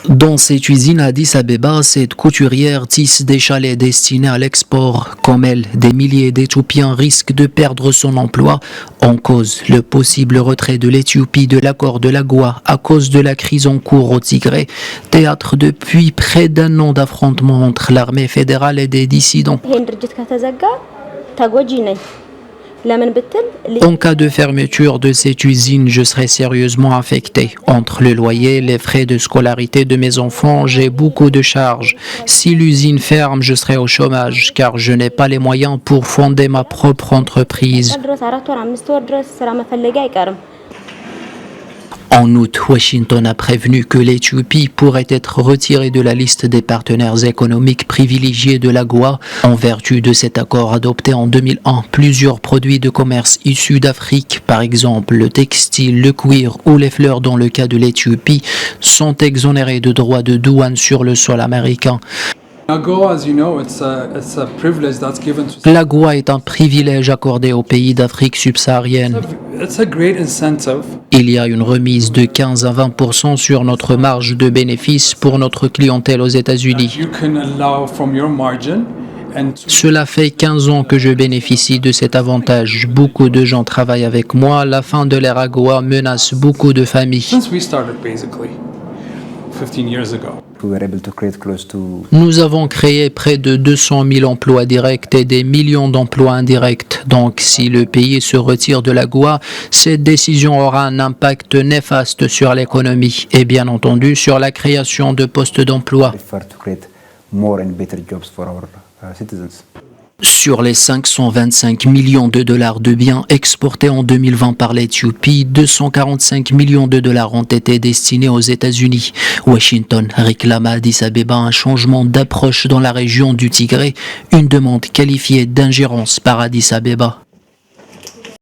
Dans cette usine à Addis Abeba, cette couturière tisse des chalets destinés à l'export. Comme elle, des milliers d'Éthiopiens risquent de perdre son emploi. En cause, le possible retrait de l'Éthiopie de l'accord de l'AGOA à cause de la crise en cours au Tigré, théâtre depuis près d'un an d'affrontements entre l'armée fédérale et des dissidents. En cas de fermeture de cette usine, je serai sérieusement affecté. Entre le loyer, les frais de scolarité de mes enfants, j'ai beaucoup de charges. Si l'usine ferme, je serai au chômage car je n'ai pas les moyens pour fonder ma propre entreprise. En août, Washington a prévenu que l'Éthiopie pourrait être retirée de la liste des partenaires économiques privilégiés de l'AGOA. En vertu de cet accord adopté en 2001, plusieurs produits de commerce issus d'Afrique, par exemple le textile, le cuir ou les fleurs dans le cas de l'Éthiopie, sont exonérés de droits de douane sur le sol américain. L'AGOA est un privilège accordé aux pays d'Afrique subsaharienne. Il y a une remise de 15 à 20% sur notre marge de bénéfice pour notre clientèle aux États-Unis. Cela fait 15 ans que je bénéficie de cet avantage. Beaucoup de gens travaillent avec moi. La fin de l'ère AGOA menace beaucoup de familles. Nous avons créé près de 200 000 emplois directs et des millions d'emplois indirects. Donc, si le pays se retire de l'AGOA, cette décision aura un impact néfaste sur l'économie et bien entendu sur la création de postes d'emploi. Sur les 525 millions de dollars de biens exportés en 2020 par l'Éthiopie, 245 millions de dollars ont été destinés aux États-Unis. Washington réclame à Addis Abeba un changement d'approche dans la région du Tigré, une demande qualifiée d'ingérence par Addis Abeba.